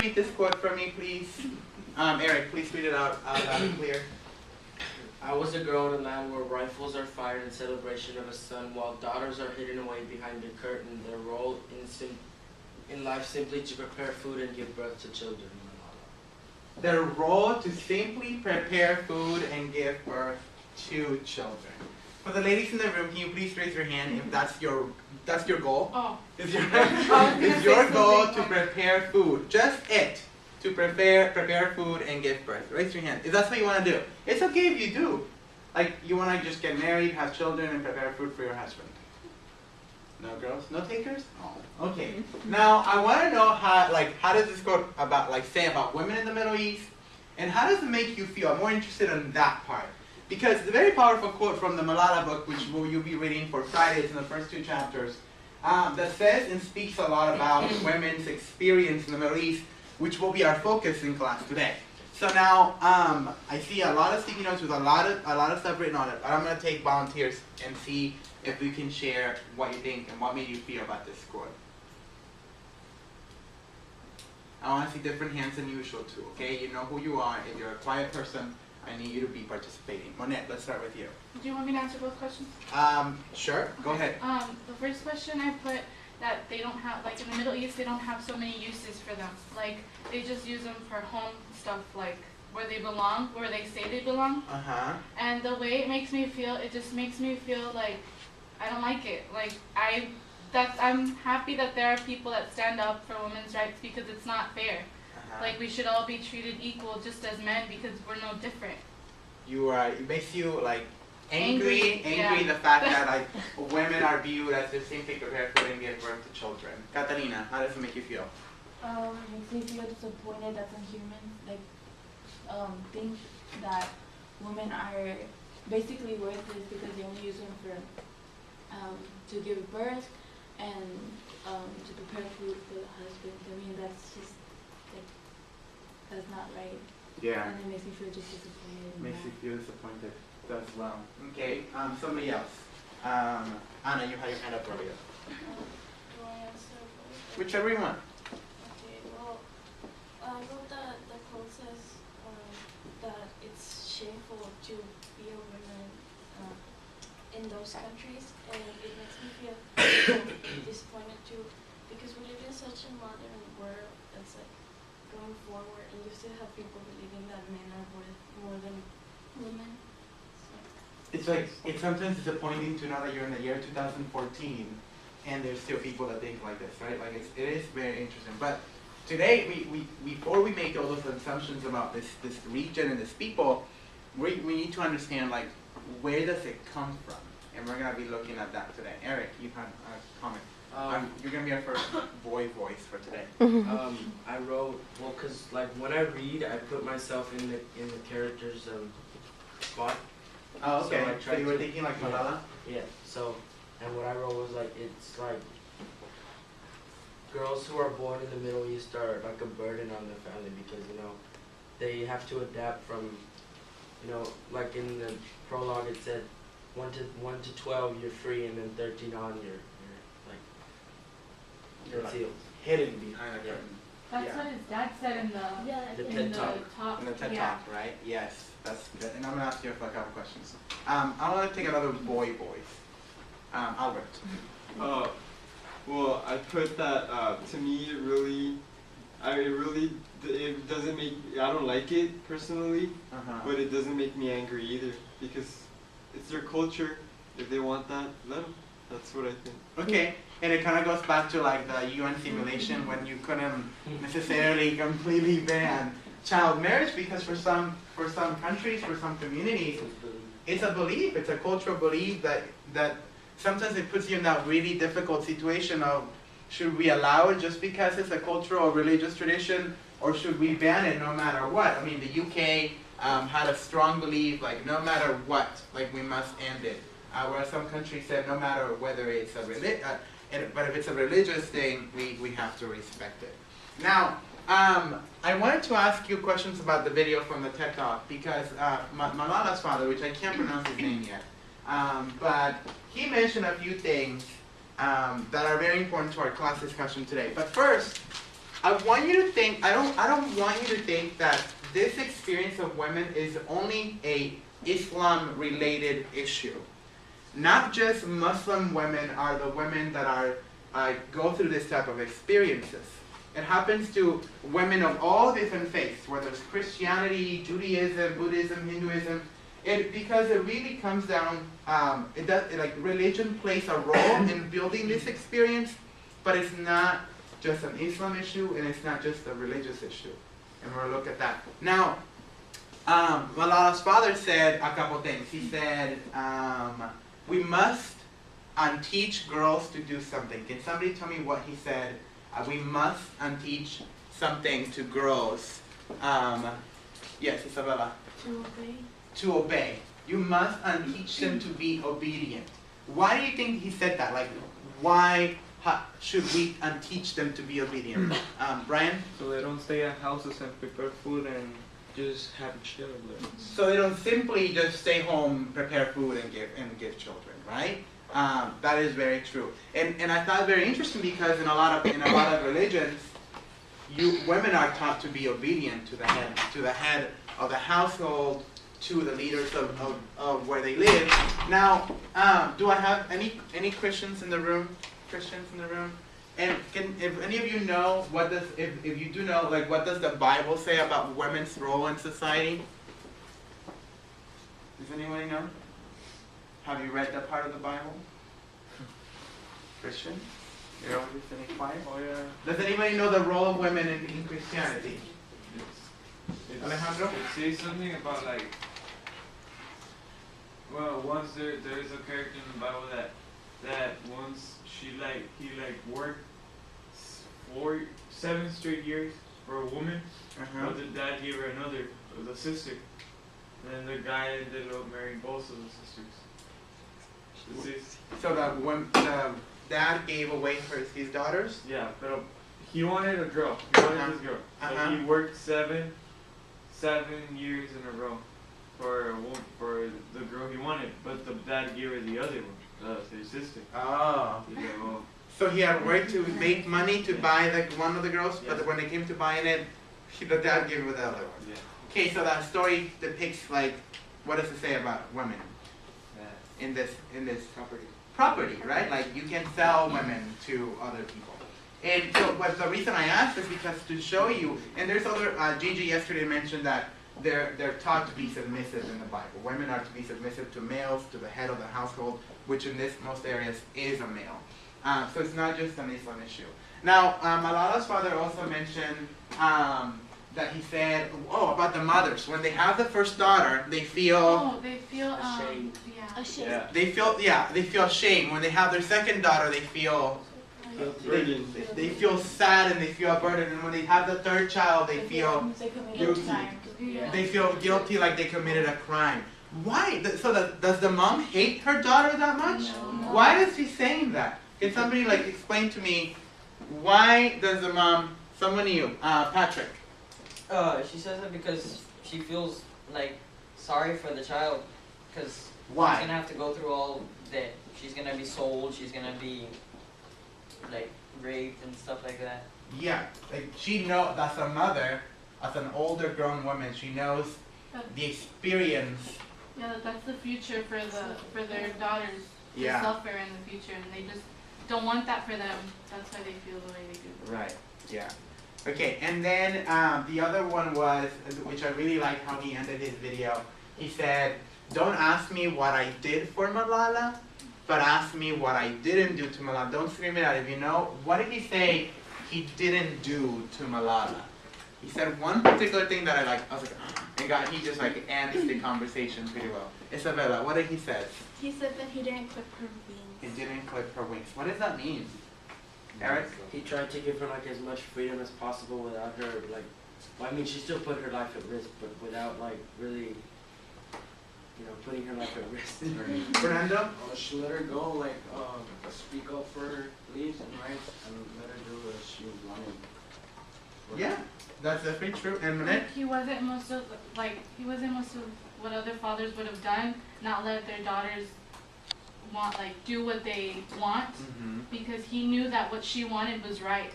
read this quote for me, please? Eric, please read it out loud and clear. I was a girl in a land where rifles are fired in celebration of a son, while daughters are hidden away behind the curtain. Their role in life simply to prepare food and give birth to children. Their role to simply prepare food and give birth to children. For the ladies in the room, can you please raise your hand if that's your goal? Oh. Is your goal to prepare food? Just it. To prepare food and give birth. Raise your hand. If that's what you want to do. It's okay if you do. Like, you want to just get married, have children, and prepare food for your husband. No girls? No takers? Oh, okay. Now, I want to know how does this quote say about women in the Middle East? And how does it make you feel? I'm more interested in that part. Because it's a very powerful quote from the Malala book, which you'll be reading for Fridays in the first 2 chapters, that says and speaks a lot about women's experience in the Middle East, which will be our focus in class today. So now, I see a lot of sticky notes with a lot of stuff written on it, but I'm going to take volunteers and see if we can share what you think and what made you feel about this quote. I want to see different hands than usual too, okay? You know who you are. If you're a quiet person, I need you to be participating. Monette, let's start with you. Do you want me to answer both questions? Sure. Go ahead. The first question I put that they don't have, like in the Middle East, they don't have so many uses for them. Like, they just use them for home stuff, like where they belong, where they say they belong. And the way it makes me feel, it just makes me feel like I don't like it. Like, I'm happy that there are people that stand up for women's rights because it's not fair. Like, we should all be treated equal just as men because we're no different. It makes you like angry yeah. The fact that like women are viewed as the same thing prepared for and give birth to children. Catalina, how does it make you feel? It makes me feel disappointed that some humans think that women are basically worthless because they only use them for to give birth and to prepare food for the husband. I mean, that's just that's not right. Yeah. And it makes me feel just disappointed. Makes you feel disappointed as well. Okay, somebody else. Anna, you had your hand up earlier. Do I answer both? Whichever you want. Okay, well, I wrote that the quote says that it's shameful to be a woman in those countries, and it makes me feel disappointed too, because we live in such a modern world that's like going forward, and you still have people believing that men are worth more than women. It's sometimes disappointing to know that you're in the year 2014 and there's still people that think like this, right? Like it is very interesting. But today, before we make all those assumptions about this region and this people, we need to understand like where does it come from, and we're gonna be looking at that today. Eric, you had a comment. You're gonna be our first boy voice for today. I wrote because like when I read, I put myself in the character's spot. Oh, okay. So you were thinking like Malala? Yeah. So, and what I wrote was like, it's like girls who are born in the Middle East are like a burden on their family because, they have to adapt from, like in the prologue it said 1 to 12 you're free, and then 13 on you're like hidden behind a curtain. That's what his dad said in the TED Talk. In the TED Talk, right? Yes, that's good. And I'm gonna ask you a couple questions. I want to take another boy voice. Albert. Well, I put that to me it doesn't make, I don't like it personally, but it doesn't make me angry either because it's their culture. If they want that, let them. That's what I think. Okay, and it kind of goes back to like the UN simulation when you couldn't necessarily completely ban child marriage because for some countries, for some communities, it's a belief, it's a cultural belief that sometimes it puts you in that really difficult situation of should we allow it just because it's a cultural or religious tradition, or should we ban it no matter what? I mean, the UK had a strong belief like no matter what, like we must end it. Whereas some countries said no matter whether it's but if it's a religious thing, we have to respect it. Now, I wanted to ask you questions about the video from the TED Talk because Malala's father, which I can't pronounce his name yet, but he mentioned a few things that are very important to our class discussion today. But first, I want you to think, I don't want you to think that this experience of women is only a Islam related issue. Not just Muslim women are the women that go through this type of experiences. It happens to women of all different faiths, whether it's Christianity, Judaism, Buddhism, Hinduism. Because it really comes down, religion plays a role in building this experience, but it's not just an Islam issue, and it's not just a religious issue. And we'll look at that. Now, Malala's father said a couple things. He said, we must unteach girls to do something. Can somebody tell me what he said? We must unteach something to girls. Yes, Isabella. To obey. To obey. You must unteach them to be obedient. Why do you think he said that? Like, why should we unteach them to be obedient? Brian? So they don't stay at houses and prepare food and just have children. So they don't simply just stay home, prepare food, and give children, right? That is very true. And I thought very interesting because in a lot of religions, women are taught to be obedient to the head of the household, to the leaders of where they live. Now, do I have any Christians in the room? And if any of you know if you do know, like, what does the Bible say about women's role in society? Does anybody know? Have you read that part of the Bible? Christian? You're always sitting quiet? Oh yeah. Does anybody know the role of women in Christianity? Alejandro? It says something about, like, well, once there is a character in the Bible that once he worked 7 straight years for a woman, but the dad gave her another, the sister. And then the guy ended up marrying both of the sisters. So the dad gave away his daughters? Yeah, but he wanted a girl. He wanted this girl. So he worked 7 years in a row for the girl he wanted, but the dad gave her the other one, his sister. Oh. He's like, oh. So he had worked to make money to buy one of the girls, but when it came to buying it, the dad gave her the other one. Yeah. Okay, so that story depicts, like, what does it say about women in this property, right? Like, you can sell women to other people. And so, but the reason I asked is because to show you, and there's other, Gigi yesterday mentioned that they're taught to be submissive in the Bible. Women are to be submissive to males, to the head of the household, which in most areas is a male. So it's not just an Islam issue. Now, Malala's father also mentioned that he said, about the mothers. When they have the first daughter, they feel ashamed. Ashamed. Yeah. they feel shame. When they have their second daughter, they feel they feel sad and they feel burdened. And when they have the third child, they feel guilty. They feel guilty, like they committed a crime. Why? Does the mom hate her daughter that much? No. Why is she saying that? Can somebody explain to me why does the mom? Someone you, Patrick. She says it because she feels sorry for the child, because Why? she's gonna have to go through all that. She's gonna be sold. She's gonna be raped and stuff like that. Yeah, she knows, that's a mother, as an older grown woman, she knows the experience. Yeah, that's the future for their daughters to suffer in the future, and they just don't want that for them. That's why they feel the way they do. Right. Yeah. Okay, and then the other one was, which I really like how he ended his video. He said, "Don't ask me what I did for Malala, but ask me what I didn't do to Malala." Don't scream it out if you know. What did he say he didn't do to Malala? He said one particular thing that I liked. I was like, he just ends the conversation pretty well. Isabella, what did he say? He said that he didn't clip her wings. He didn't clip her wings. What does that mean? Eric? He tried to give her as much freedom as possible without her she still put her life at risk, but without really, putting her life at risk. Fernando? She let her go, speak up for her beliefs and rights, and let her do what she was wanting. Yeah, that's definitely true. And Manette? He wasn't most of what other fathers would have done. Not let their daughters do what they want, because he knew that what she wanted was right.